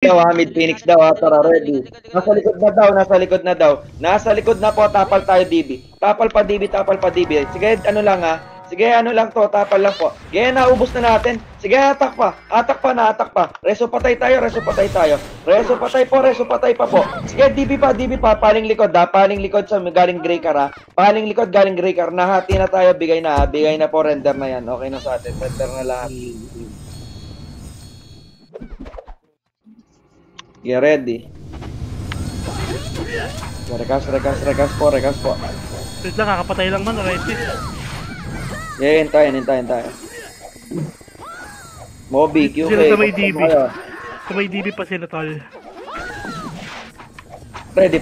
daw ha, mid Phoenix daw ha, tara ready. Nasa likod na daw, nasa likod na daw. Nasa likod na po, tapal tayo DB. Tapal pa DB, tapal pa DB. Sige, ano lang ha. Sige, ano lang to, tapal lang po. Sige, naubos na natin. Sige, atak pa. Atak pa, na-atak pa. Reso patay tayo, reso patay tayo. Reso patay po, reso patay pa po. Sige, DB pa. Paling likod ha. Paling likod sa galing Grey Car ha. Paling likod, galing Grey Car. Nahati na tayo, bigay na ha. Bigay na po, render na yan. Okay na sa atin, render na lahat. Get ready. Rekas po. Wait lang, kakapatay lang man, right? Yeah, hintayin tayo. Moby, QK. Sila sa may DB. Sa may DB pa sila, tol. Ready.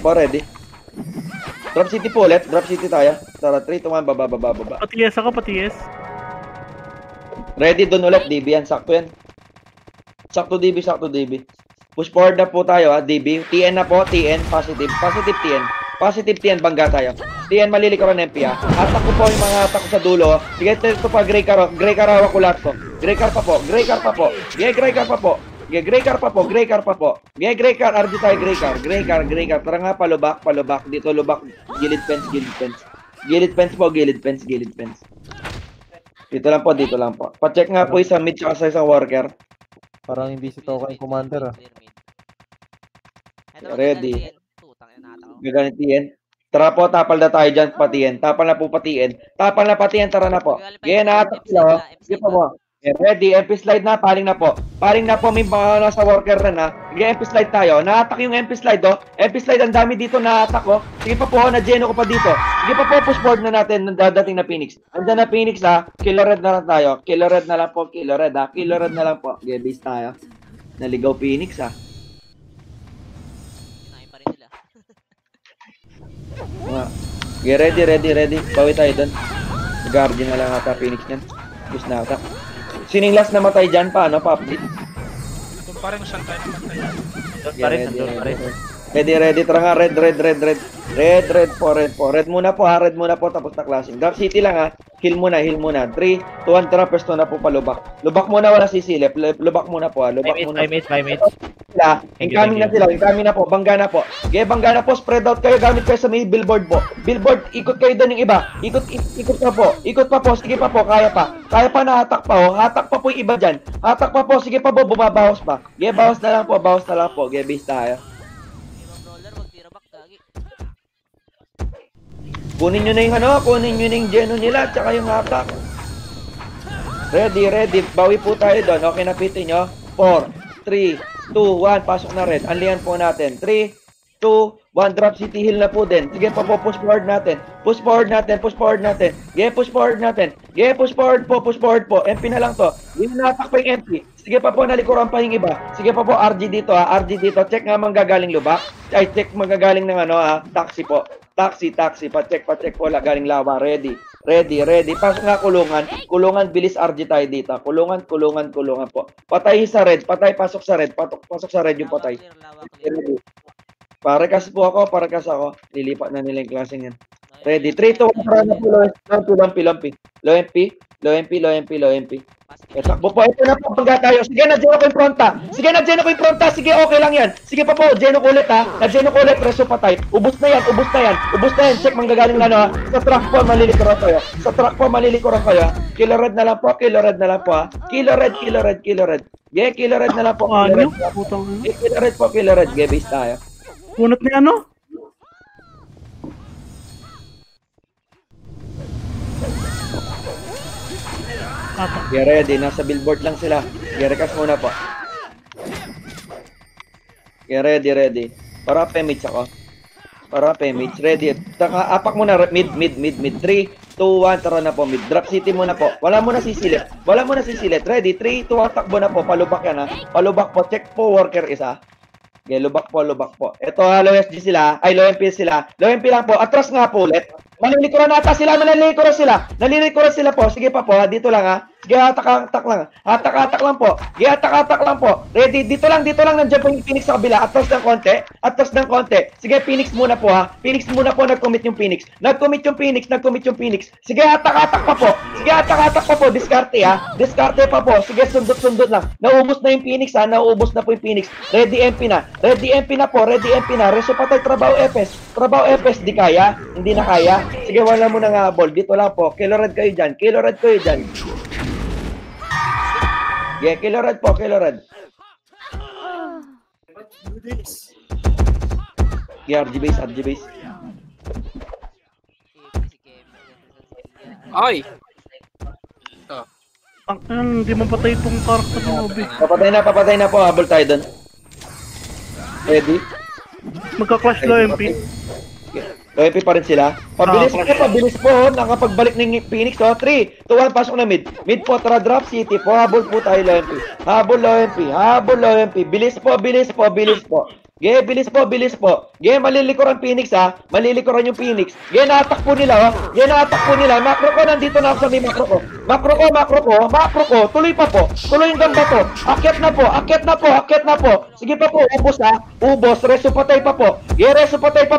Drop city po ulit. Drop city tayo. Tara, 3, 2, 1, baba. Paties ako, paties. Ready doon ulit, DB yan. Sakto yan. Sakto DB. Push forward na po tayo ha, DB. TN na po, TN. Positive TN. Positive TN, bangga tayo. TN, malilikaw ng MP ha. Atak ko po yung mga atak ko sa dulo. Sige, ito pa, Grey Car hawak ko lahat ko. Grey Car pa po. Yeah, Grey Car pa po. Yeah, Grey Car, RG tayo, Grey Car. Tara nga, palubak. Dito, lubak. Gilid fence. Gilid fence. Dito lang po. Pa-check nga po isa mid tsaka sa isang worker. Parang hindi si Toka yung commander ah. Ready. Gaganit TN. Tara po, tapal na tayo dyan, patiyan. Tapal na patiyan, tara na po. Yeah, naatak sila. Sige pa mo. Yeah, ready, MP slide na, paling na po, may mga nasa worker rin ha. Sige, MP slide tayo. Naatak yung MP slide oh. MP slide, ang dami dito naatak oh. Sige pa po, na-geno ko pa dito. Sige pa po, push forward na natin ng dadating na Phoenix. Andan na Phoenix ha. Killer red na lang tayo. Killer red na lang po. Okay, base tayo. Naligaw Phoenix ha. Okay, ready. Bawi tayo doon. Guardian na lang ata Phoenix niyan. Push na ata. Sining last na matay dyan, paano, pa-update? Doon pa rin saan tayo matay. Doon pa rin. Ready, tara nga, red po. Red muna po, tapos na classing. Drop city lang ha, heal muna. 3, 2, 1, tara, pwesto na po palubak. Lubak muna, wala sisilip. Lubak muna po ha, 5 minutes. Incoming na po, bangga na po. Okay, bangga na po, spread out kayo, gamit kayo sa may billboard po. Ikot kayo doon yung iba. Ikot pa po, sige pa po, kaya pa, na-hatak pa oh. Hatak pa po yung iba dyan. Hatak pa po, sige pa po, bumabawas pa. Okay, bawas na lang po. Okay, base tayo. Kunin nyo na yung geno nila, tsaka yung hatak. Ready, bawi po tayo doon. Okay, napitin nyo. 4, 3, 2, 1, pasok na red. Anlihan po natin. 3, 2, 1, drop city hill na po din. Sige pa po, push forward natin. Push forward natin. Yeah, push forward po. MP na lang to. Hindi natak pa yung MP. Sige pa po, nalikuran pa yung iba. Sige pa po, RG dito. Check nga manggagaling lubak. Ay, check manggagaling ng taxi po. Taxi, pa-check po, galing lawa. Ready. Pasok nga kulungan, bilis RG tayo dito. Kulungan po. Patay sa red, pasok sa red yung patay. Parekas ako. Lilipat na nila yung klaseng yan. Ready, 3, 2, 1, tara na po, lampi. Low MP. Takbo po, ito na po, bangga tayo. Sige, na-geno ko yung fronta. Sige, okay lang yan. Sige pa po, geno ko ulit ha. Na-geno ko ulit, preso patay. Ubus na yan. Check, manggagaling na ha. Sa truck po, malilikuran kayo. Killer red na lang po ha. Killer red. Yeah, killer red na lang po. Killer red. Yeah, base tayo. Punot ni ano? Yeah, ready. Nasa billboard lang sila. Yeah, rekas muna po. Yeah, ready. Para pemits ako. Ready. Apak muna. Mid. 3, 2, 1. Tara na po. Mid. Drop city muna po. Wala muna sisilit. Ready. 3, 2, 1. Takbo na po. Palubak yan ha. Palubak po. Check po worker isa. Okay, lubak po. Ito low SG sila. Ay, low MP sila. Low MP lang po. Atras nga po ulit. Nalilikuran sila po. Sige pa po ha. Dito lang ha. Sige, hatak-hatak lang. Hatak-hatak lang po. Sige, hatak-hatak lang po. Ready? Dito lang, nandiyan po yung Phoenix sa kabila. Atras ng konti. Atras ng konti. Sige, Phoenix muna po ha. Phoenix muna po, nag-commit yung Phoenix. Nag-commit yung Phoenix. Sige, hatak-hatak pa po. Sige, hatak-hatak pa po. Diskarte ha. Diskarte pa po. Sige, sundot-sundot lang. Naubos na yung Phoenix ha. Naubos na po yung Phoenix. Ready MP na. Ready MP na po. Ready MP na. Reso patay, trabaho FS. Trabaho FS, di kaya. Hindi na kaya. Sige, wala mo na nga ball. Dito lang po. Kilo red kayo dyan. Kilo red kayo dyan. Yeah, kilo red po. Kilo red. Yeah, RG base. RG base. Ay! Hindi mo patay itong karakter mo, Obi. Papatay na po. Habol tayo dun. Ready? Magka-clash lang, MP. OMP pa rin sila. Pabilis po. Nakapagbalik ng Phoenix. 3, 2, 1, pasok na mid. Mid po, tara drop city po. Habol po tayo, OMP. Habol, OMP. Bilis po. Ge, bilis po. Ge, malilikuran Phoenix ha. Malilikuran yung Phoenix. Ge, naatakpo nila Macro ko, nandito na ako sa may macro ko. Macro ko. Tuloy pa po. Tuloy yung gamba to. Akyat na po. Sige pa po, ubos ha. Ubos, reso patay pa po. Ge, reso patay.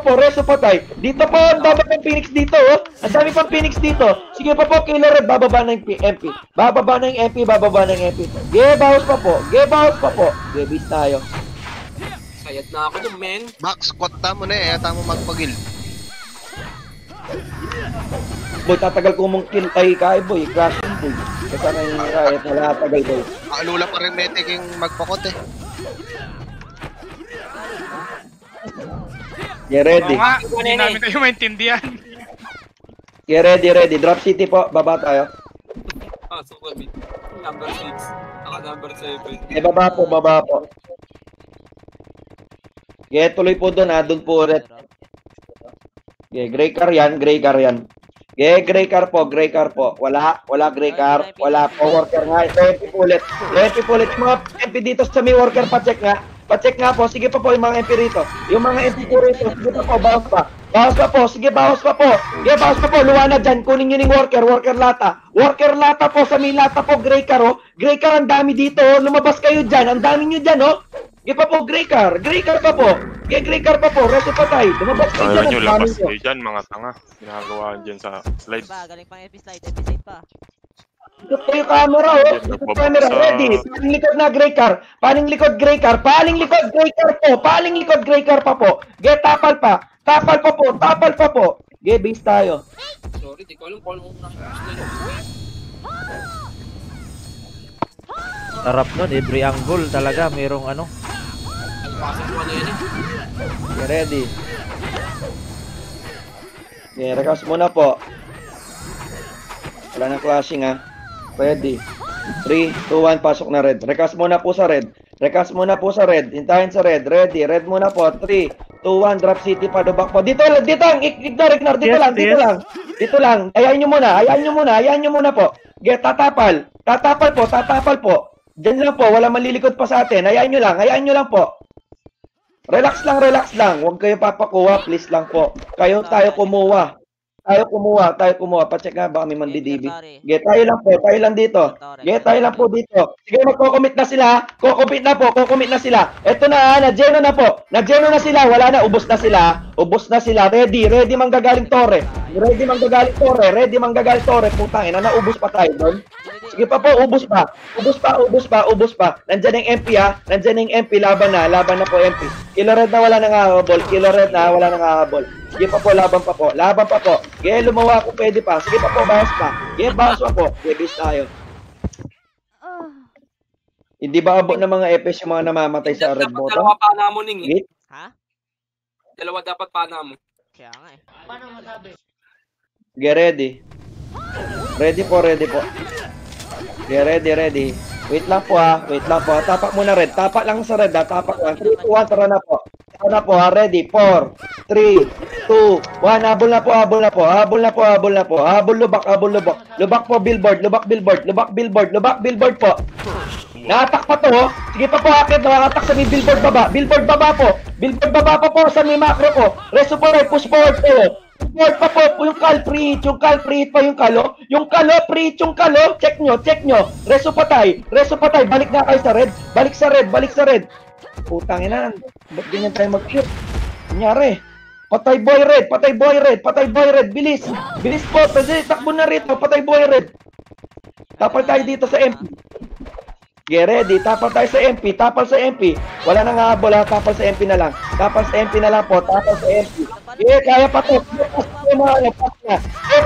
Dito po, ang dami ng Phoenix dito oh. Ang dami pang Phoenix dito. Sige pa po, killer red, bababa na yung MP. Bababa na yung MP. Ge, bawas pa po. Ge, bis tayo. Sayad na ako dun, men. Max, squat mo na eh. Ayaw mo magpagil. Boy, tatagal ko mong kill kay boy. Crashing boy. Kasi na yung riot na tatagal boy. Alula pa rin metik yung magpakot eh. Get ready. Oo nga, hindi namin kayo maintindihan. Get ready. Drop city po. Baba tayo. So kami. Number 6. Ako number 7. Baba po. Tuloy po doon ha. Doon po red. Gray car yan. Gray car po. Wala gray car. Wala po. Worker nga. 20 ulit. Mga MP dito sa may worker. Pacheck nga po. Sige pa po yung mga MP rito. Yung mga MP po rito. Sige pa po. Bawas pa. Bawas pa po. Luwa na dyan. Kunin nyo yung worker. Worker lata po. Sa may lata po. Gray car oh. Gray car ang dami dito oh. Lumabas kayo dyan. Ang dami nyo dyan oh. Sige pa po, gray car pa po. Reso patay. Lumabas kayo Ayaw dyan. nyo Ang labas dami nyo. kayo dyan, mga tanga. Ginagawa dyan sa slide. Galing pang FP slide pa. Ikot kayo camera oh. Ikot camera. Ready. Paling likod na gray car. Paling likod gray car pa po. Get tapal pa po. Get base tayo. Sorry, di ko alam kung anong nasa Sarap nun, every angle talaga, merong ano. Alpasan ko na yun eh. Get ready. Rekas muna po. Wala na clashing ha. Ready. 3, 2, 1, pasok na red. Rekas muna po sa red. Hintayin sa red. Ready. Red muna po. 3, 2, 1, drop city pa dubak po. Dito. Ignore. Dito lang. Ayayin nyo muna po. Get tatapal po. Diyan lang po, wala malilikod pa sa atin. Hayaan nyo lang po. Relax lang. Huwag kayo papakuha, please lang po. Tayo kumuha. Pacheck nga, baka may mandidibi. Tayo lang dito. Sige, magko-commit na sila. Commit na sila. Eto na, na-geno na po. Wala na, ubos na sila. Ready manggagaling Torre. Putang ina, naubos pa tayo doon. Sige pa po, ubos pa. Nandiyan yung MP ha. Laban na po MP. Kilo red na wala nang hahabol. Sige pa po, laban pa po. Sige, lumawa ako, pwede pa. Sige pa po, bawas pa. Sige, base tayo. Hindi ba abot ng mga EPS yung mga namamatay sa red button? Dalawa pa na mo ning eh. Ha? Dalawa dapat pa na mo. Kaya nga eh. Get ready. Ready po. Get ready. Wait lang po. Tapak muna red. Tapak lang sa red ha. 3, 2, 1, tara na po ha. Ready. 4, 3, 2, 1. Habol na po. Habol lubak. Lubak po billboard po. Naatak pa to oh. Sige pa po, akit. Naatak sa may billboard baba. Billboard baba po sa may macro ko. Reso po rin. Push forward po. Support pa po yung culprit, yung culprit pa yung kalo. Yung kalo, preach yung kalo. Check nyo. Reso patay, balik na kayo sa red. Balik sa red. Putang ina, ba't ganyan tayo mag-cute? Kunyari, patay boy red, bilis po, kasi takbo na rito, patay boy red. Tapal tayo dito sa MP. Get ready, tapal tayo sa MP, wala nang habol ha, tapal sa MP na lang po, tapal sa MP. Kaya pa to,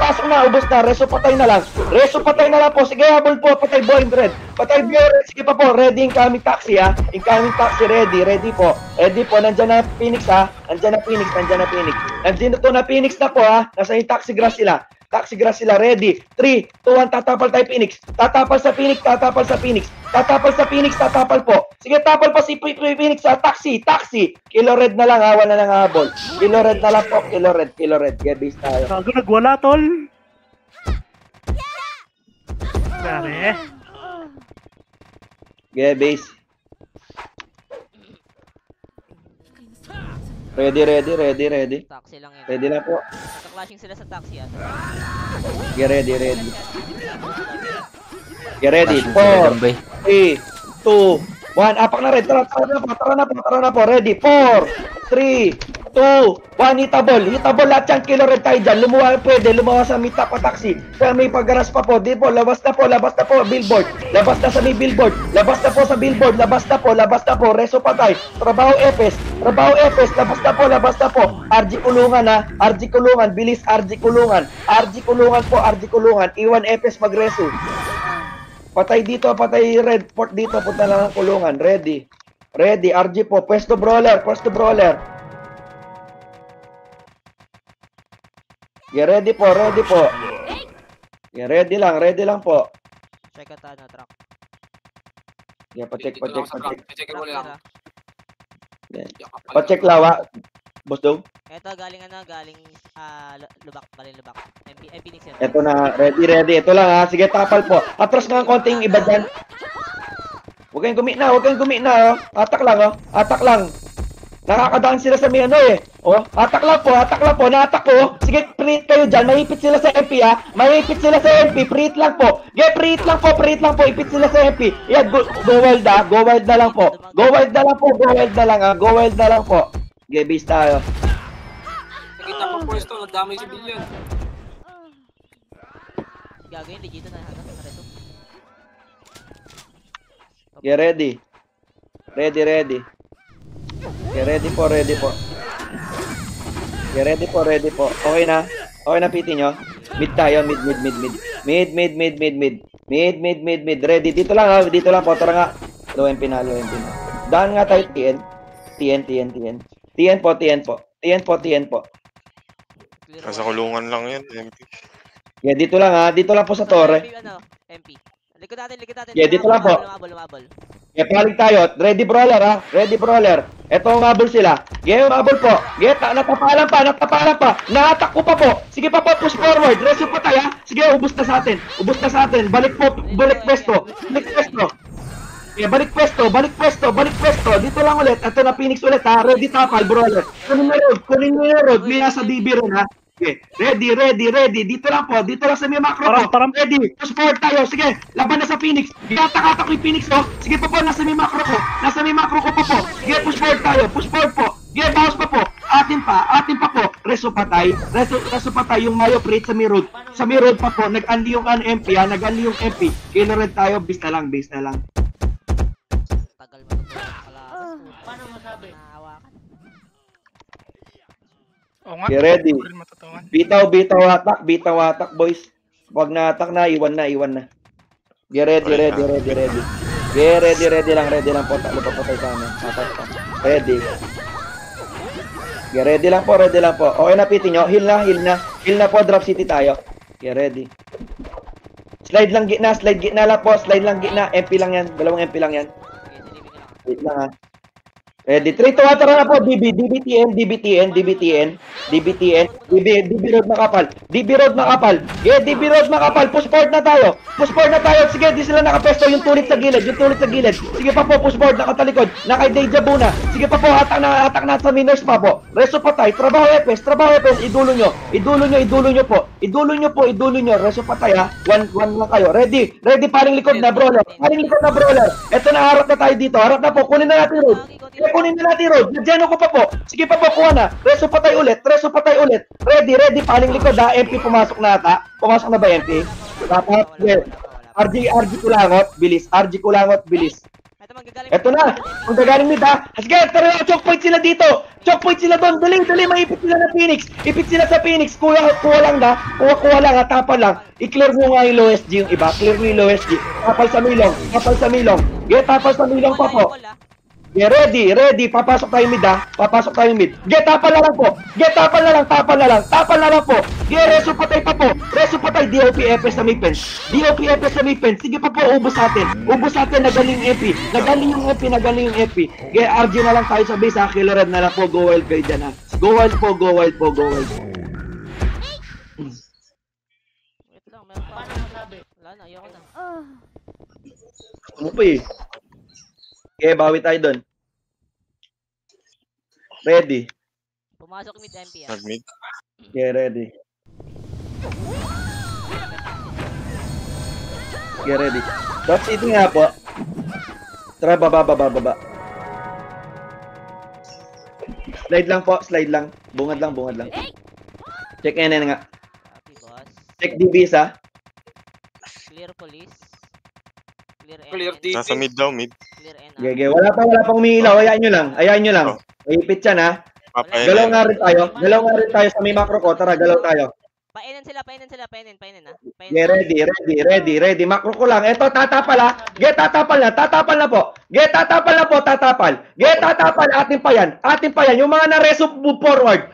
pasok na, ubos na, reso patay na lang po, sige habol po, patay boy red, sige pa po, ready incoming taxi ha, ready po, nandyan na Phoenix ha, nandyan na Phoenix na po ha, nasa yung taxi grass sila, ready, 3, 2, 1, tatapal tayo Phoenix, tatapal sa Phoenix, tatapal po. Sige, tapal pa si Phoenix sa taxi. Kilo red na lang, wala nang habol. Kilo red na lang po, kilo red. Get base tayo. Gago, nagwala, tol. Grabe. Get base. Ready. Taxi lang yun. Ready na po. Naka-clashing sila sa taxi ah. Get ready. Get ready. 4, 3, 2, 1. Apak na red. Tara na po. Ready. 4, 3, 2, 1. Hitable lahat yan. Kilo red tayo dyan. Lumuha sa meet up taxi. Kaya may paggaras pa po. Di po. Labas na po. Billboard. Labas na sa may billboard. Labas na po. Reso patay. Trabaho Epes. Labas na po. RG kulungan ha. Bilis RG kulungan. Iwan Epes magreso. Patay dito, patay red port dito, punta lang ang kulungan. Ready, RG po, pwesto brawler. Yeah, ready po. Yeah, ready lang po. Check at truck. Yeah, pacheck. Check mo lang. Yeah. Pacheck lawa. Boss Dog. Eto, galing lubak. MP Nix yan. Ito na, ready. Ito lang ha. Sige, tapal po. Atras nga konting iba dyan. Huwag kayong gumi na. Atak lang. Nakakadaan sila sa may ano eh. Atak lang po. Naatak po. Sige, preet kayo dyan. Mahipit sila sa MP ha. Preet lang po. Preet lang po. Ipit sila sa MP. Yan, go wild ha. Go wild na lang po. Go wild na lang po. Okay, base tayo. Nakita ko pwesto, nagdamay si Billion. Gagawin, legit na reso. Yeah, ready. Okay, ready po. Yeah, ready po. Okay na piti nyo. Mid tayo, mid. Mid. Ready. Dito lang po. Tara nga. Low MP na. Daan nga tayo TN. TN po. Nasa kulungan lang yan, MP. Yeah, dito lang po sa torre. MP. Likod natin. Yeah, dito lang po. Lumabol. Yeah, palig tayo. Ready brawler ha. Ito ang habol sila. Yeah, habol po. Yeah, natapalan pa. Naatak ko pa po. Sige pa po, push forward. Reso pa tayo ha. Sige, ubos na sa atin. Balik pwesto. Yeah, balik pwesto. Dito lang ulit. Ito na Phoenix ulit ha. Ready tapal, brawler. Kunin mo yung road. May nasa DB rin ha. Okay. Ready. Dito lang sa may macro po. Ready. Push forward tayo. Sige, laban na sa Phoenix. Ginatak-atak ko yung Phoenix oh. Sige pa po, nasa may macro ko pa po. Sige, push forward po. Sige, bawas pa po. Atin pa po. Reso patay yung Mayo Prate sa Mirod. Sa Mirod pa po. Nag-unli yung MP ha. Kilo red tayo. Base na lang. Tagal mo ito. Paano masabi? Naawakan. Oo nga. Okay, ready. Matutuwan. Bitaw atak, boys. Wag na atak na, iwan na. Get ready. Ready lang po. Talo pa tayo sa amin. Ready. Get ready lang po. Okay na piti nyo. Heal na po. Drop city tayo. Get ready. Slide lang gitna lang po. MP lang yan. Dalawang MP lang yan. Wait lang ha. Ready. 3 to 1, tara na po. DBTN. DB Road makapal. DB Road makapal. Yeah, DB Road makapal. Push forward na tayo. Push forward na tayo. Sige, di sila nakapesto. Yung tulit sa gilid. Sige pa po, push forward. Nakatalikod. Naka-Deja Buna. Sige pa po, atak na sa miners pa po. Reso patay. Trabaho EPS. Idulo nyo po. Idulo nyo. Reso patay ha. One lang kayo. Ready, paring likod na brawler. Ito na, harap na tayo dito. Harap na po. Kunin na natin road. Diyan ko pa po. Sige pa po, kuha na. Reso patay ulit. Ready, paling likod ha. MP pumasok na ata. Pumasok na ba MP? Dapat, yes. RG Kulangot, bilis. Ito na. Ang gagaling mid ha. Sige, tara, choke point sila dito. Choke point sila doon. Dali, maipit sila na Phoenix. Ipit sila sa Phoenix. Kuha lang ha. Tapal lang. I-clear mo nga yung lowest G yung iba. Tapal sa milong. Yeah, tapal sa milong pa po. Yeah, ready. Papasok tayo mid ha. Get tapal na lang po. Tapal na lang po. Yeah, reso patay pa po. DOP FS sa may fence. Sige pa po, ubos natin. Nagaling yung EP. Yeah, RG na lang tayo sa base ha. Killer Red na lang po. Go wild kayo dyan ha. Go wild po. Wait lang, meron pa. Paano masabi? Wala na, ayoko na. Ano po eh? Okay, bawi tayo doon. Ready. Pumasok mid MP Nag-mid. Yeah, ready. Yeah, ready. Drop city nga po. Tara, baba. Slide lang. Bungad lang. Check NN nga. Copy, boss. Check DBs ha. Clear police. Clear N. DB. Nasa mid daw, mid. Clear N. Gege, wala pang umiilaw. Hayaan nyo lang. Maipit yan ha. Papayan. Galaw nga rin tayo sa may macro ko. Tara, galaw tayo. Painin sila. Painin ha. Yeah, ready. Macro ko lang. Eto, tatapal ha. Tatapal na po. Atin pa yan. Yung mga na-reso, move forward.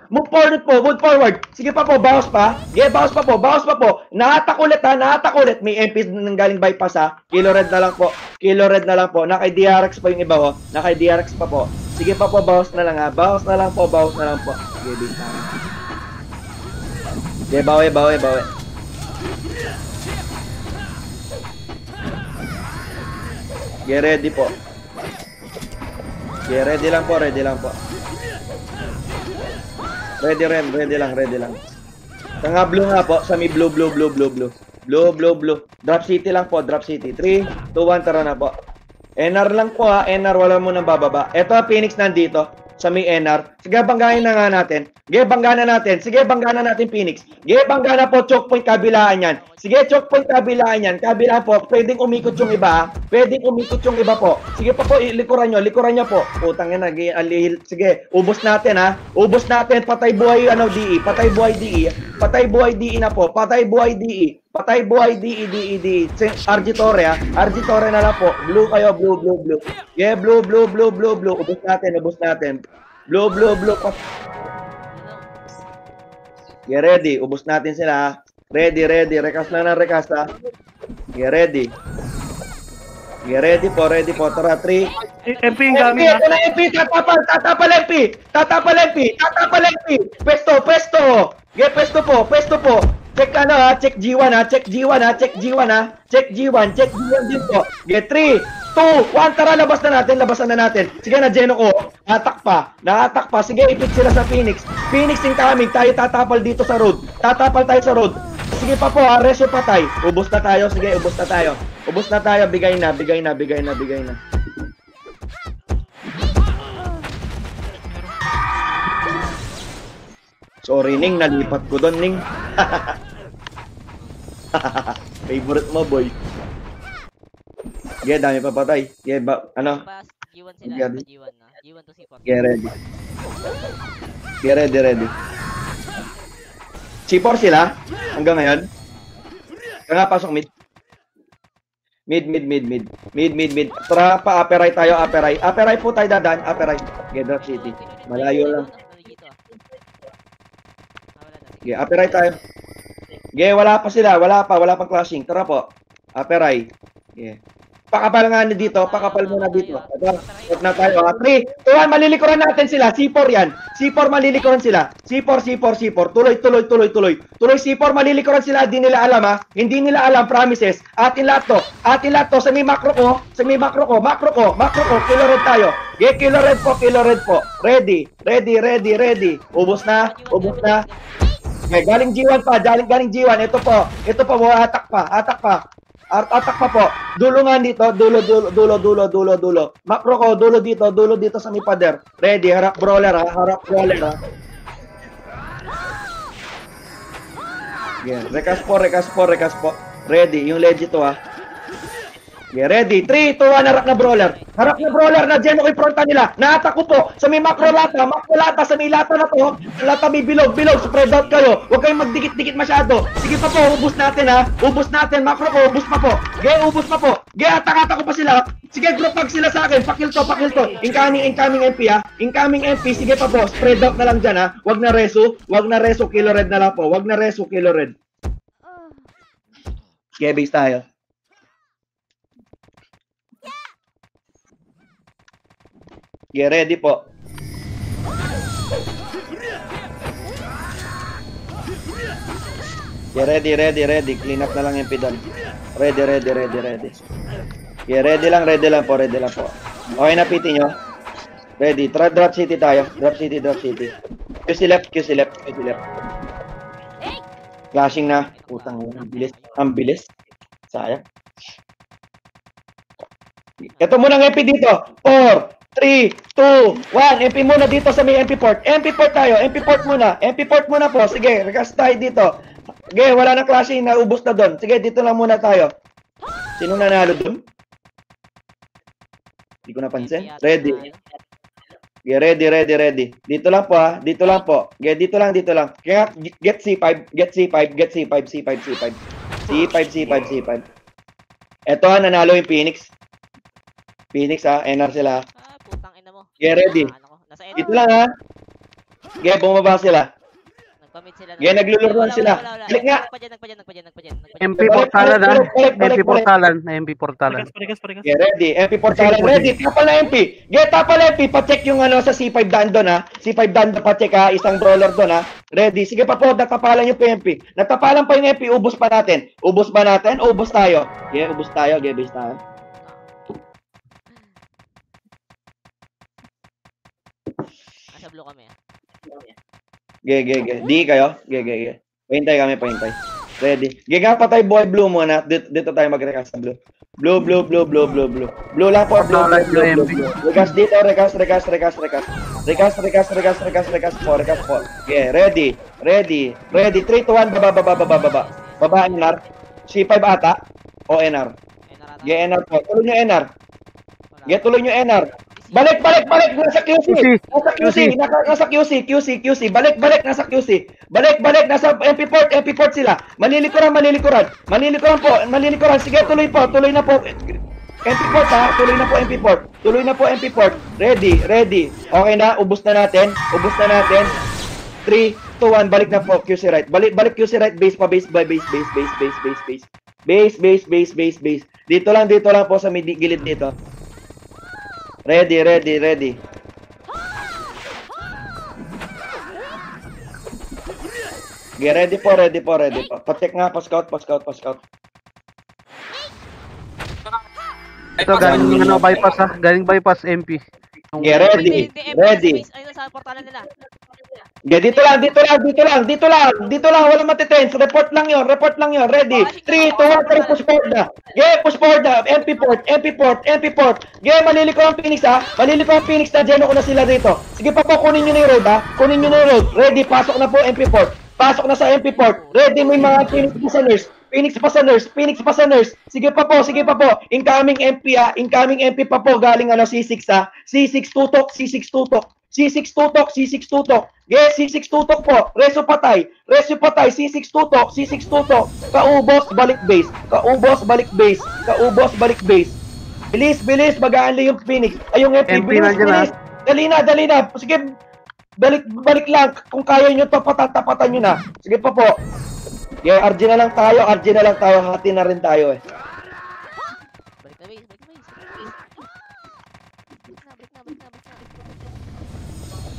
Sige pa po, bawas pa. Bawas pa po. Nahatak ulit. May MP nang galing bypass ha. Kilo red na lang po. Naka-DRX pa yung iba ho. Naka-DRX pa po. Sige pa po, bawas na lang ha. Bawas na lang po. Sige, big time. Okay, bawi. Okay, ready po. Okay, ready lang po. Ready lang. Tanga blue nga po, sa may blue. Drop city lang po, 3, 2, 1, tara na po. NR lang po ha, NR, wala mo nang bababa. Ito, Phoenix nandito. Sa may NR. Sige, banggahin na nga natin. Sige, bangga na natin, Phoenix. Sige, bangga na po, choke point kabilaan yan. Kabila po, pwedeng umikot yung iba, po. Sige pa po, likuran nyo po. Utang yan, sige, ubos natin ha. Patay buhay, DE. Patay buhay DE na po. Patay buhay DE. RG Torre ha. RG Torre na lang po. Blue kayo, blue. Yeah, blue. Ubos natin. Blue. Yeah, ready. Ubos natin sila ha. Ready. Rekas na ng rekas ha. Yeah, ready. Ready po. Tara, 3. MP yung gamit Ito na MP. Tatapal MP. Pesto. Yeah, pesto po. Check check G1 Check G1 din po. Yeah, 3, 2, 1, tara, labasan na natin. Sige na, Geno ko. Nahatak pa. Sige, ipit sila sa Phoenix. Phoenix incoming. Tayo tatapal dito sa road. Sige pa po, reso patay. Ubos na tayo. Bigay na. Sorry, Ning. Nalipat ko doon, Ning. Favorite mo, boy. Yeah, dami pa patay. Yeah, G1 sila. G1 na. G1 to C4. Yeah, ready. C4 sila? Hanggang ngayon? Kaya nga, pasok mid. Mid. Tara pa, aperay tayo. Aperay po tayo dadaan. Aperay. Yeah, Drop City. Malayo lang. Okay, aperay tayo. Okay, wala pa sila. Wala pang clashing. Tara po. Aperay. Yeah. Pakapal nga dito, pakapal muna dito. Ito, huwag na tayo. 3, 2, 1, malilikuran natin sila. C4 yan. C4 malilikuran sila. C4. Tuloy. Tuloy C4, malilikuran sila. Hindi nila alam ha. Hindi nila alam, promises. Atin lahat to. Sa may macro ko. Macro ko. Kilo red tayo. Kilo red po. Ready. Ubos na. Okay, galing G1 pa. Galing G1. Ito po. Atak pa. Atak pa po. Dulo nga dito. Dulo. Macro ko. Dulo dito sa may pader. Ready. Harap brawler ha. Yeah. Rekas po. Ready. Yung legit to ha. Yeah, ready. 3, 2, 1. Harap na brawler na. Dyan ako fronta nila. Naatak ko po. Sa may macro lata. Sa may lata na to. Lata may bilog. Spread out kayo. Huwag kayong magdikit-dikit masyado. Sige pa po. Ubus natin ha. Macro ko. Ubus pa po. Ubus pa po. Atak ko pa sila. Sige, group hug sila sa akin. Pakil to. Incoming MP ha. Incoming MP. Sige pa po. Spread out na lang dyan ha. Huwag na reso. Kilo red na lang po. Kilo red. Okay, base tayo. Get ready po. Get ready. Clean up na lang yung pedal. Ready. Get ready lang po. Okay na PT nyo. Ready. Drop city tayo. Drop city. QC left. Flashing na. Putang, ang bilis. Sayang. Ito muna ng MP dito. 4, 3, 2, 1. MP muna dito sa may MP port. MP port muna po. Sige, rekas tayo dito. Sige, wala na clashing. Naubos na doon. Sige, dito lang muna tayo. Sino nanalo doon? Hindi ko napansin. Ready. Okay, ready. Dito lang po ha. Okay, dito lang. Kaya, get C5. C5. Ito ha, nanalo yung Phoenix. Ha, NR sila. Putang ina mo. Get ready. Nasa Dito lang ha. Okay, bumaba sila. Nagpamit sila. Okay, nagluluruan sila. Balik nga. Nagpadyan. MP portalan ha. Balik. MP portalan. Parekas. Okay, ready. MP portalan. Ready. Tapal na MP. Get tapal na MP. Pacheck yung sa C5 daan doon ha. C5 daan doon. Pacheck ha. Isang brawler doon ha. Ready. Sige pa po. Nagtapalan yung PMP. Nagtapalan pa yung MP. Ubus pa natin. Ubus tayo. Okay, ubus tayo. Okay, base tayo. Nasa blue kami ah. Ge. Di kayo. Ge. Pahintay kami. Ready. Ge nga patay boy blue muna. Dito tayo mag-recast ng blue. Blue. Blue lang po. Blue. Recast dito. Recast po. Ge, ready. 3, 2, 1. Baba. Baba NR. C5 ata. O NR. Ge, NR po. Tuloy nyo NR. Ge, tuloy nyo NR. Balik! Nasa QC! Balik! Nasa QC! Balik! Nasa MP port sila! Malilikuran po! Sige, tuloy na po! MP port ha! Tuloy na po MP port! Ready! Okay na? Ubus na natin! 3, 2, 1, balik na po! QC right! Balik QC right! Base. Dito lang po sa may gilid dito. Ready. Okay, ready po. Pa-check nga, pa-scout. Ito galing bypass ha. Galing bypass MP. Okay, ready. Ayun sa portalan nila. Okay, dito lang, wala matitense. Report lang yon. Ready. 3, 2, 1, push forward na. Okay, push forward na. MP port. Okay, maliliko ang Phoenix ha. Na dyan ko na sila dito. Sige pa po, kunin nyo na yung road ha. Ready, pasok na po MP port. Pasok na sa MP port. Ready, may mga Phoenix pa sa nurse. Sige pa po. Incoming MP ha. Incoming MP pa po. Galing C6 ha. C6 tutok. C6 tutok. Yes, C6 tutok po. Reso patay. C6 tutok. Kaubos, balik base. Bilis. Mag-aali yung Phoenix. Ay, yung MP. Bilis. Dali na. Sige, balik lang. Kung kaya nyo to, tapatan nyo na. Sige pa po. Yeah, RG na lang tayo. Hati na rin tayo eh. Balik na base.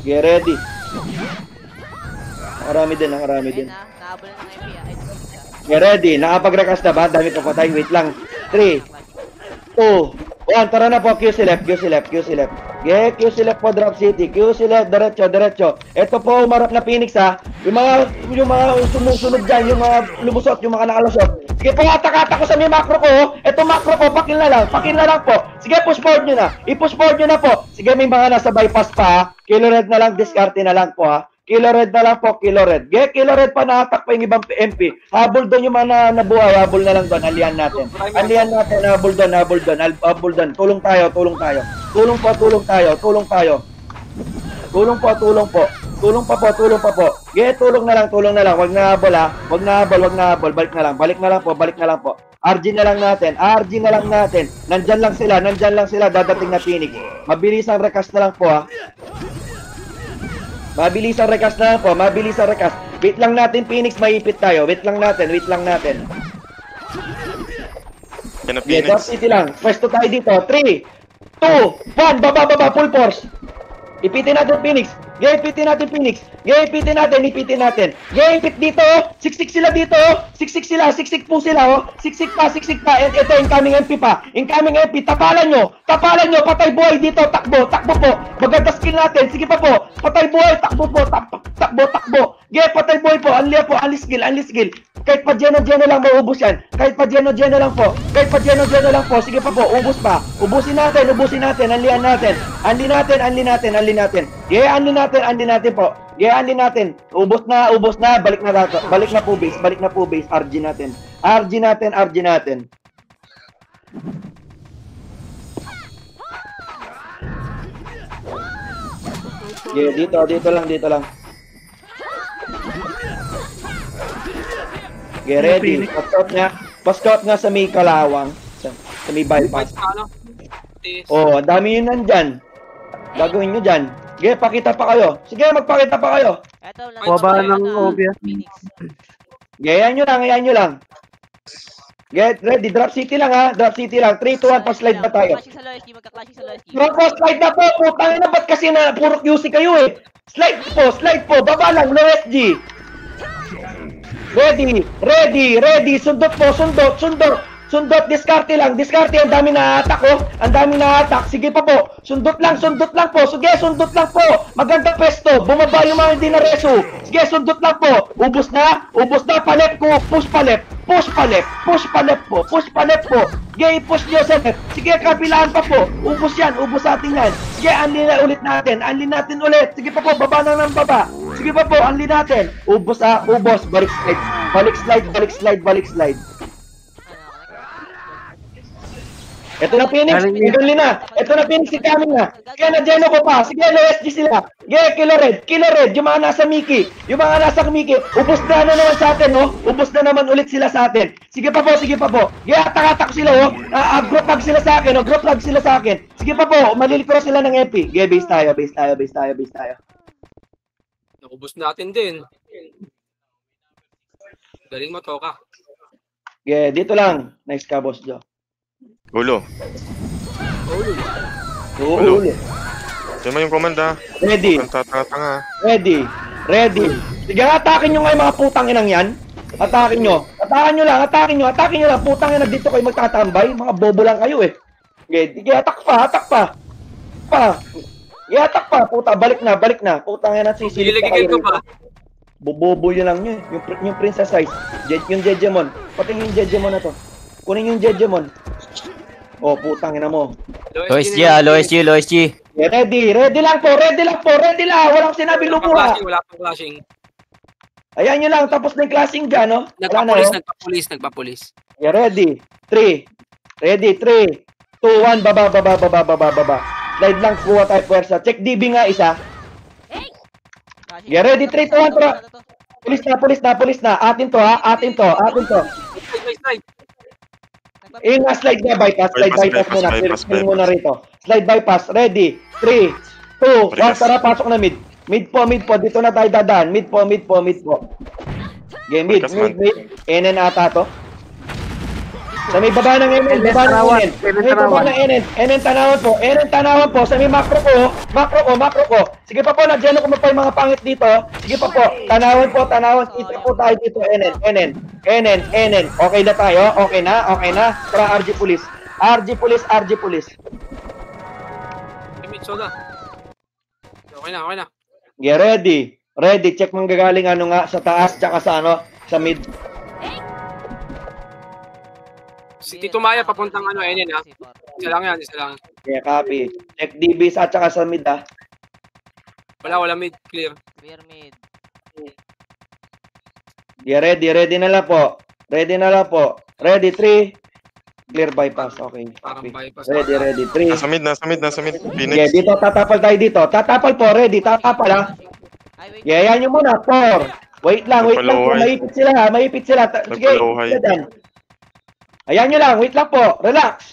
Get ready. Nakarami din, nakarami din. Ayun na, nahabol na ng MP ah. Ay, Phoenix ah. Get ready. Nakapag-rekas na ba? Dami pa patay. Wait lang. 3, 2, 1. Tara na po. QC left, QC left, QC left. Yeah, QC left po, Drop City. QC left, diretso, diretso. Ito po, umarap na Phoenix ha. Yung mga sumusunod dyan, yung mga lumusot, yung mga nakalusot. Sige po, atak-atak ko sa may macro ko. Ito macro ko, pakil na lang po. Sige, push forward nyo na. I-push forward nyo na po. Sige, may mga nasa bypass pa ha. Kilo red na lang, discarte na lang po ha. Kilo red na lang po, kilo red. Ge, kilo red pa na-attack pa yung ibang MP. Habol doon yung mga nabuhay, habol na lang doon. Alihan natin. Alihan natin, habol doon, habol doon. Habol doon. Tulong tayo, tulong tayo. Tulong po, tulong tayo, tulong tayo. Tulong po, tulong po. Tulong pa po, tulong pa po. Ge, tulong na lang, tulong na lang. Wag na habol ha. Wag na habol, wag na habol. Balik na lang, balik na lang po, balik na lang po. RG na lang natin, RG na lang natin. Nandyan lang sila, dadating na Phoenix. Mabilis ang rekas na lang po ha. Mabilis ang rekas na lang po, mabilis ang rekas. Wait lang natin, Phoenix, maipit tayo. Wait lang natin, wait lang natin. Yan na Yeah, Dark Phoenix. City lang. Pwesto tayo dito. 3, 2, 1, baba, full force. Ipitin natin, Phoenix. Yeah, ipitin natin, Phoenix. Yeah, ipitin natin, ipitin natin. Yeah, ipit dito, oh. Siksik sila dito, oh. Siksik sila, siksik po sila, oh. Siksik pa. Ito, incoming MP pa. Incoming MP, tapalan nyo, patay buhay dito, takbo po. Maganda skill natin, sige pa po. Patay buhay, takbo po, takbo. Yeah, patay buhay po, unli skill. Kahit pa Geno lang maubos yan. Kahit pa Geno lang po. Sige pa po, ubos pa. Ubusin natin, anlihan natin. Anli natin. Yeah, anli natin po. Yeah, anli natin. Ubos na. Balik na po base. RG natin. Yeah, dito lang. Get ready. Pascout nga sa may kalawang. Sa may bypass. Oh, ang dami yun nandyan. Gagawin nyo dyan. Sige, pakita pa kayo. Sige, magpakita pa kayo. Eto, Baba ng OB. Phoenix. Gayaan nyo lang. Get ready. Drop City lang ha. 3, 2, 1. Pa-slide na tayo. Magka-clashing sa low SG. Slide na po. Putang ina, ba't kasi na puro QC kayo eh. Slide po. Baba lang. Low SG. Ready. Sundot po. Diskarte, ang dami na attack oh. Sige pa po. Sundot lang po. Sige, sundot lang po. Maganda pesto. Bumaba yung mga hindi na reso. Sige, sundot lang po. Ubos na. Palep ko. Push palep po. Sige, i-push nyo sa left. Sige, kabilaan pa po. Ubos atin yan. Sige, anli natin ulit. Sige pa po, baba na ng baba. Sige pa po, anli natin. Ubos. Balik slide. Ito na Phoenix, evenly na. Ito na Phoenix, coming na. Kaya na Geno ko pa. Sige, low SG sila. Yeah, kilo red. Yung mga nasa Mickey. Ubos na naman sa atin, oh. Ubos na naman ulit sila sa atin. Sige pa po. Yeah, atak sila, oh. Group lag sila sa akin, Sige pa po, malilikro sila ng MP. Yeah, base tayo. Naubos natin din. Galing mo, Toka. Yeah, dito lang. Nice ka, Boss Joe. Ulo. Ulo. Yan mo yung command ha. Ready. Ang tatanga. Ready. Sige, atakin nyo nga yung mga putang inang yan. Atakin nyo lang. Putang ina, dito kayo magtatambay. Mga bobo lang kayo eh. Sige, atak pa. Atak pa, puta. Balik na. Putang ina, sisilip pa kayo Iligigil ko pa. Bobobo yun lang nyo. Yung princess size. Yung Jejemon. Pati yung Jejemon na to. Kunin yung Jejemon. Oh, putang ina mo. Low SG. Yeah, ready lang po. Walang sinabing lumuha. Wala pang flashing. Ayan nyo lang, tapos na yung classing dyan, no? Wala na, oh. Nagpapulis. Yeah, ready. 3, 2, 1, baba. Slide lang, kuha tayo pwersa. Check DB nga isa. Yeah, ready, 3, 2, 1, tara. Pulis na. Atin to. Slide na, bypass muna. Slide muna rito. Slide bypass, ready. 3, 2, 1, tara, pasok na mid. Mid po. Dito na tayo dadaan. Mid po. Okay, mid. NN ata to. Sa may baba ng NN, baba ng Tanawan. NN. Sa may baba ng NN. NN tanawan po. NN tanawan po. Sa may macro ko. Sige pa po, nagyano ko pa yung mga pangit dito. Sige pa po. Tanawan po, tanawan. Kita po tayo dito. NN. Okay na tayo? Okay na? Tara, RG Police. RG Police. Mid soda. Okay na. Yeah, ready. Check manggagaling ano nga sa taas tsaka sa ano, sa mid. Si Tito Maya papuntang ano, NN ha. Isa lang. Yeah, copy. Check DB sa tsaka sa mid ah. Wala mid, clear. Clear mid. Yeah, ready na lang po. Ready, 3. Clear bypass, okay. Parang Copy. bypass. Ready, 3. Nasa mid. Phoenix. Yeah, dito, tatapal tayo dito. Tatapal po, ready, tatapal ha. Ay, wait. Yeah, yan yung muna, 4. Wait lang po. Maipit sila. Sige, Nagpalaway. dyan. Ayan nyo lang, wait lang po. Relax.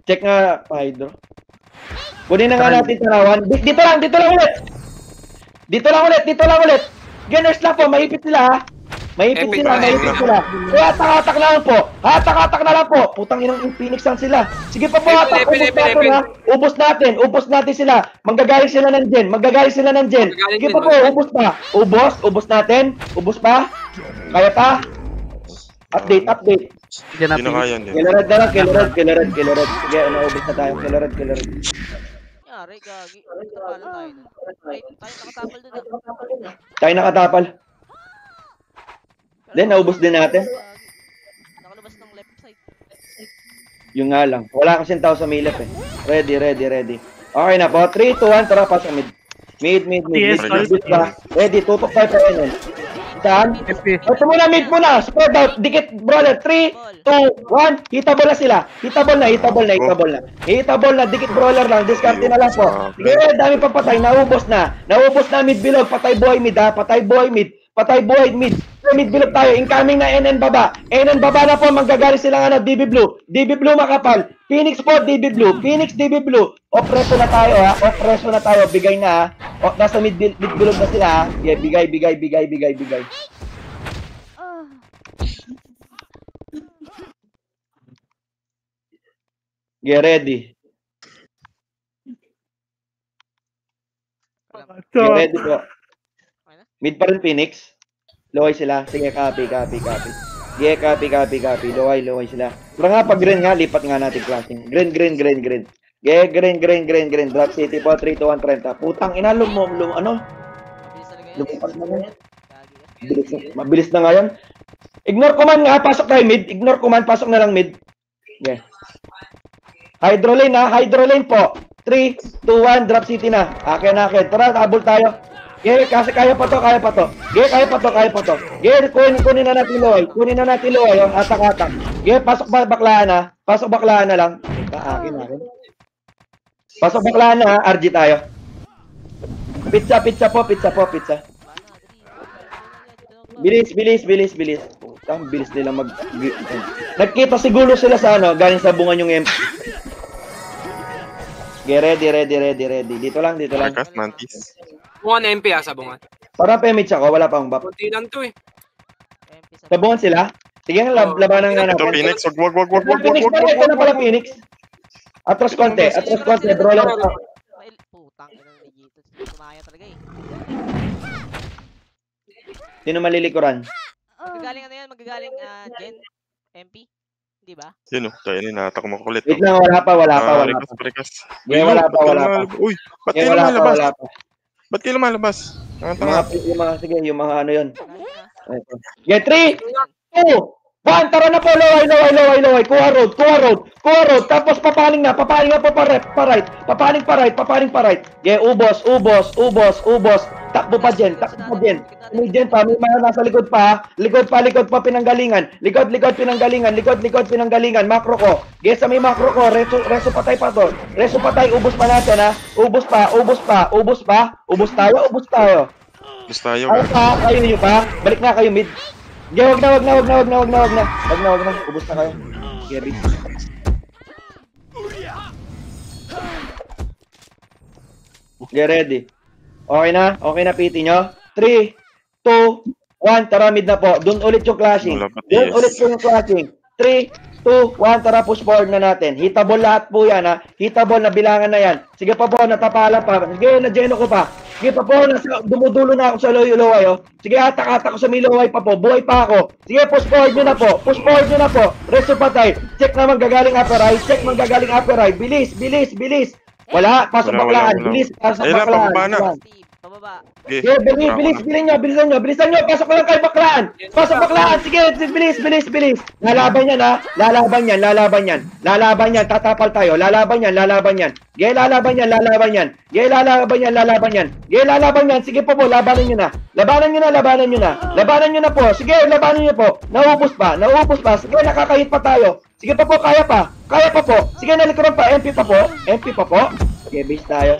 Check nga, Hydro. Kunin na nga natin tanawan. Dito lang ulit. Gunners lang po, maipit sila ha. Maipit sila. Kaya hatak na lang po. Putang inang Phoenix lang sila. Sige pa po, hatak. Ubos natin sila. Manggagaling sila ng gen. Sige pa po, ubos pa. Ubos natin. Ubos pa. Kaya pa. Update. Hindi Diyan na na Phoenix. kaya din. Killer red. Sige, naubos na tayo. Killer red. Yari, gagi. Tapalan tayo dun. Ay, tayo nakatapal dun ah. Tayo nakatapal. Then, naubos din natin. Nakalabas ng left side. Yung nga lang. Wala kasing tao sa milip eh. Ready. Okay na po. 3, 2, 1. Tara, pas sa mid. Mid. Yes, Mid ka. Ready. Tutok tayo pa rin. Saan? FP. Ito muna, mid muna. Spread out. Dikit, brawler. 3, 2, 1. Hitabol na sila. Hitabol na. Dikit brawler lang. Discarte na lang po. Sige, dami pa patay. Naubos na mid bilog. Patay boy mid ha. Patay boy mid. Mid bilog tayo. Incoming na NN baba. NN baba na po. Manggagaling sila nga na DB Blue. DB Blue makapal. Phoenix po, DB Blue. Opreso na tayo ha. Bigay na ha. O, nasa mid bilog na sila ha. Yeah, bigay. Get ready. So, Get ready po. Mid pa rin Phoenix. Loway sila. Sige, copy. Yeah, copy. Loway sila. Pero nga, pag green nga, lipat nga natin classing. Green. Yeah, green. Drop City po, 3, 2, 1, 30. Putang ina, ano? Mabilis talaga yun. Lumipat na nga. Gagi ka. Mabilis na nga yan. Ignore command nga, pasok tayo mid. Pasok na lang mid. Yeah. Hydro lane po. 3, 2, 1, drop City na. Akin. Tara, habol tayo. Yeah, kasi kaya pa to. Yeah, kaya pa to. Yeah, kunin na natin loy. Yung atak. Yeah, pasok baklaan na lang. Akin. Pasok baklaan na, RG tayo. Pizza po. Bilis. Putang bilis nila Nagkita siguro sila sa ano, galing sa bunga yung MP. Okay, ready. Dito lang. Marcas, Mantis. Bungan MP ha, sa bungan. Parang pemich ako, wala pang buff. Kunti lang to eh. MP sa Sabungan sila? Sige nga, labanan nga Ito, natin. Phoenix. Wag. Phoenix pa rin, ito na pala Phoenix. Atros konti, brawler. Putang ina ng Digito. Sumaya talaga eh. Sino malilikuran? Magagaling Gen? MP? Di ba? Yun o. Kaya ninatak mo kulit. Wait lang, wala pa. Rikas. Yeah, wala pa. Uy, ba't Yeah, kayo wala lumalabas? pa. Ba't kayo lumalabas? Yung mga ano yun. Kahit na. Yeah, 3, 2, 1, tara na po, loway. Kuha road. Tapos papaling na, pa right. Yeah, ubos. Takbo pa dyan. May dyan pa, may mga nasa likod pa. Likod pa, pinanggalingan. Likod, pinanggalingan. Macro ko. Yeah, sa may macro ko, reso patay pa to. Ubos pa natin ha. Ubos pa. Ubos tayo. Gusto tayo. Ay pa, kayo nyo pa. Balik na kayo mid. Yeah, wag na. Ubos na kayo. Gary. Get ready. Okay na PT nyo. 3, 2, 1, tara mid na po. Doon ulit yung clashing. Wala pa, yes. 3, 3, 2, 1, tara push forward na natin. Hitable lahat po yan ha. Hitable na bilangan na yan. Sige pa po, natapalan pa. Sige, na-geno ko pa. Sige pa po, dumudulo na ako sa loway oh. Sige, atak-atak ko sa may loway pa po. Buhay pa ako. Sige, push forward nyo na po. Push forward nyo na po. Resto patay. Check na manggagaling upper eye. Check manggagaling upper eye. Bilis, bilis, bilis. Wala, pasok baklaan. Bilis, pasok Ayun na, baklaan. pababa na. Steve, pababa. Sige, bilisan nyo. Bilisan nyo. Pasok ko lang kay baklaan. Pasok baklaan. Sige, bilis. Lalaban yan ha. Lalaban yan. Tatapal tayo. Lalaban yan. Sige, lalaban yan. Sige po, labanan nyo na po. Sige, labanan nyo po. Naubos pa. Sige, nakakahit pa tayo. Sige pa po, kaya pa po. Sige, nalikuran pa. MP pa po. Sige, base tayo.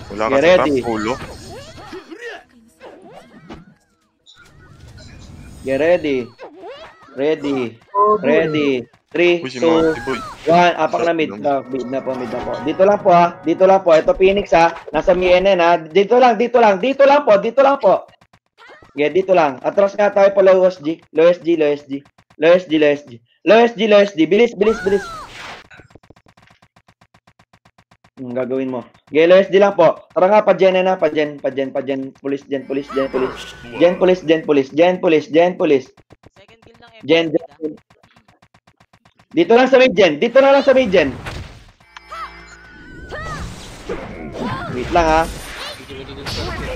Wala ka Okay, sa ready. top, ulo. Get ready. 3, Uy, si 2, Monty Boy. 1. Apak na mid. Mid na po. Dito lang po ha. Ito Phoenix ha. Nasa MNN ha. Dito lang po. Yeah, dito lang. Atras nga tayo po low SG. Bilis. Gagawin mo. Okay, low SG lang po. Tara nga, pa-gen. Police. Second kill ng FP. Gen. Dito lang sa main gen. Wait lang ha.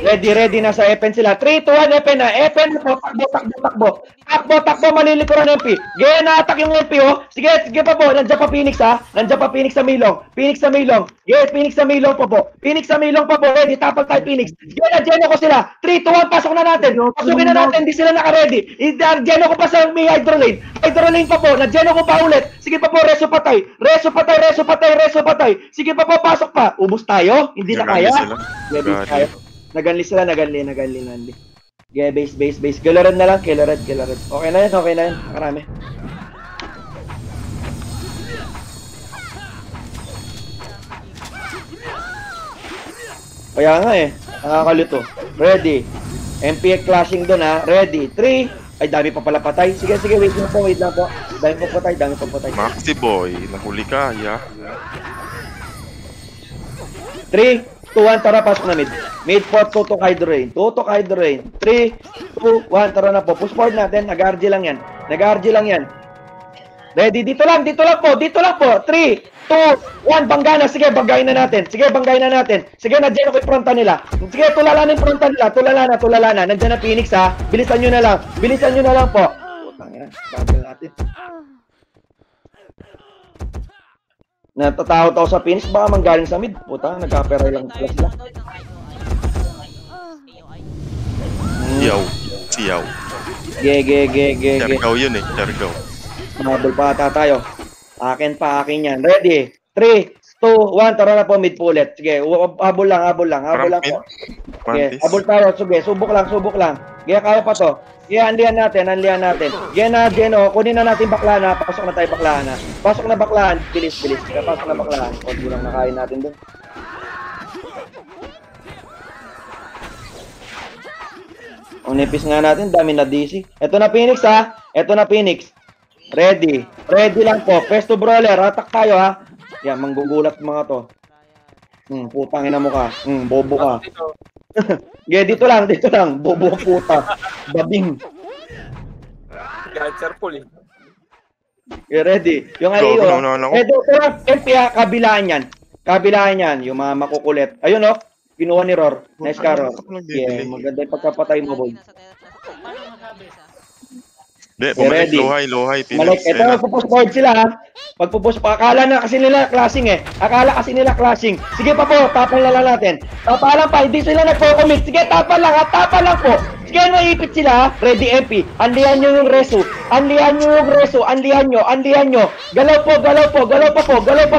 Ready na sa FN sila. 3, 2, 1, FN na. FN po. Takbo, malilikuran ng MP. Gaya na-attack yung MP oh. Sige pa po. Nandiyan pa Phoenix ha. Phoenix sa Milong. Yes, Phoenix sa Milong pa po. Ready, tapal tayo Phoenix. Gaya na, geno ko sila. 3, 2, 1, pasok na natin. Pasukin na natin, hindi sila naka-ready. Geno ko pa sa may hydro lane pa po. Na-geno ko pa ulit. Sige pa po, reso patay. Sige pa po, pasok pa. Ubus tayo. Hindi na kaya. Base tayo. Naganli sila. Yeah, base. Kilored na lang. Okay na yan. Marami. Kaya nga eh. Nakakalito. Ready. MP clashing doon ha. Ready. 3. Ay, dami pa pala patay. Sige. Wait lang po. Dami pa patay. Maxi Boy, nahuli ka, ya. 3, 2, 1, tara, pasok na mid. Mid po, tutok hydro rain. 3, 2, 1, tara na po. Push forward natin. Nag-RG lang yan. Ready, dito lang po. 3, 2, 1, bangga na. Sige, banggayin na natin. Sige, nandiyan ako yung fronta nila. Sige, tulala na yung fronta nila. Tulala na. Nandiyan na Phoenix ha. Bilisan nyo na lang po. Putang ina, bagal natin. Natatakot ako sa Phoenix, baka manggaling sa mid. Puta, nagka-peray lang pala sila. Siyaw. Ge. Siargaw yun eh, siargaw. Mabel pa ata tayo. Akin yan. Ready? 3, 2, 1, tara na po mid po ulit. Sige, habol lang po. Sige, habol tayo. Sige, subok lang. Sige, kaya pa to. Sige, anlihan natin. Sige na, Geno, kunin na natin baklana. Pasok na tayo baklana. Pasok na baklaan. Bilis. Sige, pasok na baklaan. Kunti lang nakain natin doon. Ang nipis nga natin, dami na DC. Ito na Phoenix ha. Ready lang po. Pesto brawler, attack tayo ha. Yan, manggugulat mga to. Putang ina mo ka. Bobo ka. Dito lang. Bobo puta. Babing. Cancer pool eh. Ready. Yung AO. Ito lang, MP ha, kabilaan yan. Yung mga makukulit. Ayun oh. Kinuha ni Roar. Nice ka, Roar. Yeah, maganda yung pagkapatay mo, boy. Bumalik, low high, Malik, ito magpupush forward sila ha. Pagpupush pa, akala kasi nila clashing. Sige pa po, tapal na lang natin. Tapalan pa, hindi sila nagpo-commit. Sige, tapal lang po. Sige, naipit sila ha. Ready MP, anlihan nyo yung reso. Anlihan nyo. Galaw pa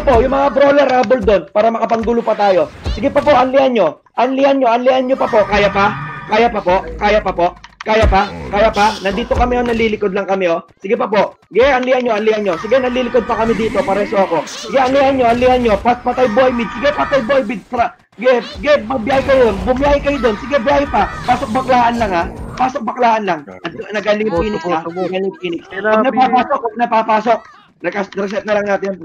po. Yung mga brawler habol doon para makapanggulo pa tayo. Sige pa po, anlihan nyo pa po. Kaya pa po. Kaya pa? Kaya pa? Nandito kami, oh, nalilikod lang kami, oh. Sige pa po. Sige, anlihan nyo. Sige, nalilikod pa kami dito, pareso ako. Sige, anlihan nyo. Patay boy mid. Sige, patay boy mid. Sige, bumiyahe kayo doon. Sige, biyahe pa. Pasok baklaan lang, ha. Pasok baklaan lang. Nagaling Phoenix, ha. Nagaling Phoenix. Huwag napapasok. Reset na lang natin.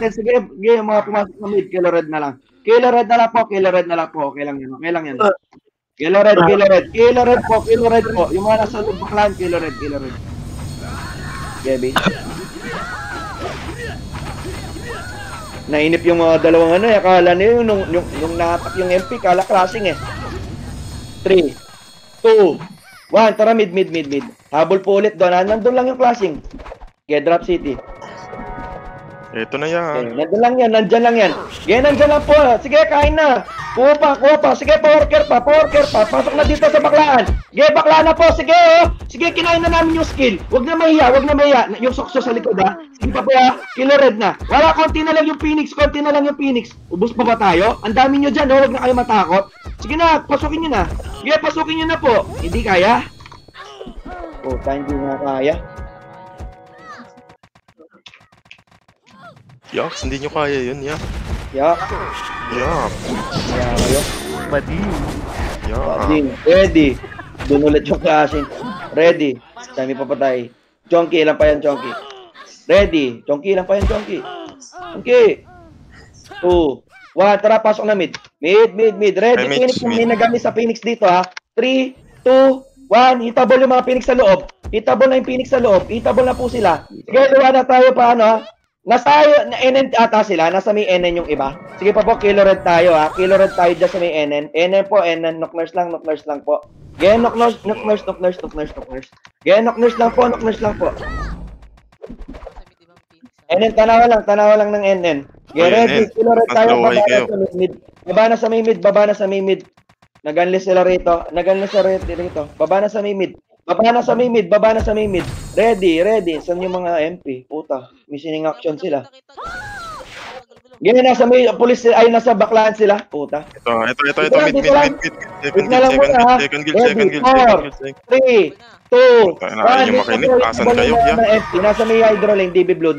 Sige, yung mga pumasok na mid, Killer Red na lang. Killer Red na lang po. Okay lang yan. Killer Red po. Yung mga nasa loob baklaan, Killer Red. Gabi. Nainip yung mga dalawang ano, akala nila yung natak yung MP, kala classing eh. 3, 2, 1, tara mid. Habol po ulit doon. Nandun lang yung classing. Get drop city. Ito na yan. Nandyan lang yan. Nandyan lang po. Sige, kain na. Kuha pa. Sige, power care pa. Pasok na dito sa baklaan. Baklaan na po. Sige, oh. Sige, kinain na namin yung skill. Huwag na mahiya. Yung sokso sa likod, ha. Sige pa po, ha. Killer Red na. Wala, konti na lang yung Phoenix. Ubus pa ba tayo? Ang dami nyo dyan, oh. Huwag na kayo matakot. Sige na, pasukin nyo na. Sige, pasukin nyo na po. Hindi kaya? Hindi na kaya. Yaks, hindi nyo kaya yun, yak. Yak. Yak. Kaya kayo. Bading. Yak. Ready. Doon ulit yung classing. Ready. Dami papatay. Chonky, ilan pa yan, Chonky? Ready. Chonky, ilan pa yan, Chonky? Okay. 2, 1, tara, pasok na mid. Mid. Ready. Phoenix, may nagamit sa Phoenix dito, ha. 3, 2, 1. Hitabol yung mga Phoenix sa loob. Hitabol na yung Phoenix sa loob. Hitabol na po sila. Sige, luwa na tayo pa, ano, ha. Nasa NN ata sila, nasa may NN yung iba. Sige pa po, Killer Red tayo, ha. Killer Red tayo dyan sa may NN. NN po, NN, knock nurse lang po. Gen, knock nurse. Gen, knock nurse lang po. NN, tanawa lang ng NN. Gen, ready, Killer Red tayo, baba na sa may mid. Naganlis sila rito. Baba na sa may mid. Ready. Saan yung mga MP? Puta, missing action sila. Ganyan, nasa may police, ay nasa baklaan sila. Puta. Ito, mid. Second guild. 3, 2, 1. Yung makinig, asan kayo? Nasa may hydro lane, DB Blue.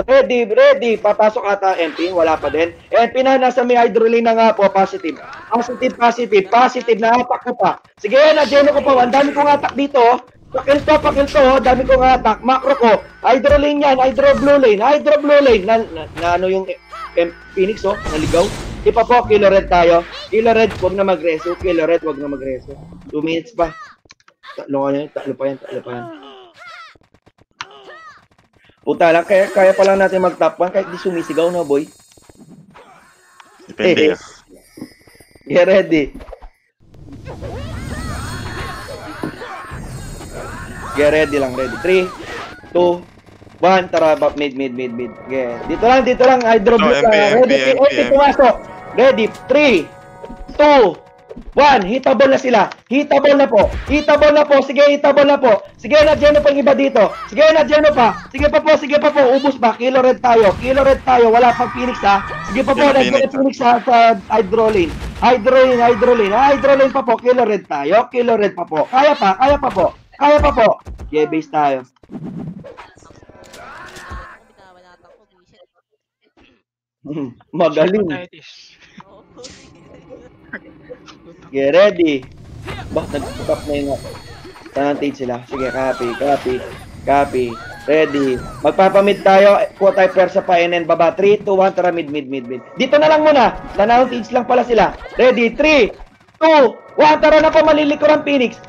Ready. Papasok ata MP, wala pa din. MP na, nasa may hydro lane na nga po, positive. Na-attack ko pa. Sige, na-geno ko pa. Ang dami kong attack dito. Pakil to. Dami kong attack. Macro ko. Hydro lane yan. Hydro blue lane. Na ano yung Phoenix, oh. Naligaw. Ipa po, Killer Red tayo. Killer Red, wag na magreso. 2 minutes pa. Tatlo pa yan. Puta lang, kaya pa lang natin mag-top 1 kahit di sumisigaw na, boy. Depende. Get ready. Get ready lang, ready. 3, 2, 1, tara, mid. Okay. Dito lang, hydro blue ka. Ready, pumasok. Ready, 3, 2, 1, hitable na sila. Hitable na po. Sige, hitable na po. Sige, na-geno pa yung iba dito. Sige pa po. Ubus ba? Killer Red tayo. Wala pang Phoenix, ha. Sige pa po, na-geno Phoenix sa hydro lane. Hydro lane pa po. Killer Red tayo. Pa po. Kaya pa po. Yeah, base tayo. Magaling. Get ready. Nag-stop na yung tanantage sila. Sige, copy. Ready. Magpapamid tayo. Kuha tayo persa pa NN baba. 3, 2, 1. Tara, mid. Dito na lang muna. Tanantage lang pala sila. Ready. 3, 2, 1. Tara na po. Malilikor ang Phoenix.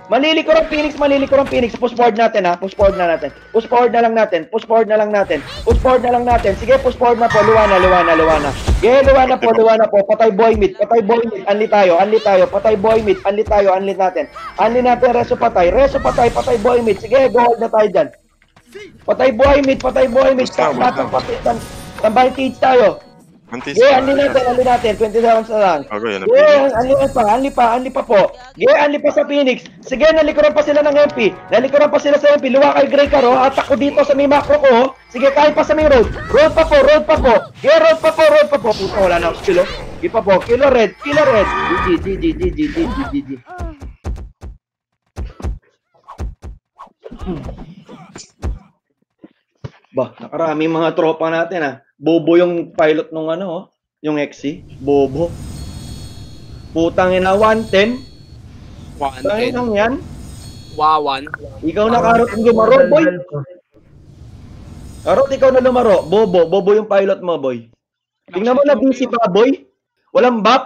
Push forward natin, ha. Push forward na lang natin. Sige, push forward na po. Luwa na. Yeah, luwa na po. Patay boy mid. Anli tayo. Patay boy mid. Anli natin. Reso patay. Patay boy mid. Sige, go hold na tayo dyan. Patay boy mid. Tambay cage tayo. Yeah, anli natin. 20 seconds na lang. Yeah, anli pa po. Yeah, anli pa sa Phoenix. Sige, nalikuran pa sila ng MP. Luwa kay Grey Caro. Attack ko dito sa may macro ko. Sige, kain pa sa may road. Road pa po. Yeah, road pa po. Puta, wala na ako skill, oh. Ipa po, killer red. GG. Bah, nakarami mga tropa natin ah. Bobo yung pilot nung ano, oh. Yung XC. Bobo. Putang ina, 110. Tangin lang yan. Wawan. Ikaw na Karot ang lumaro, boy. Karot, ikaw na lumaro. Bobo yung pilot mo, boy. Tingnan mo na busy pa, boy. Walang bap.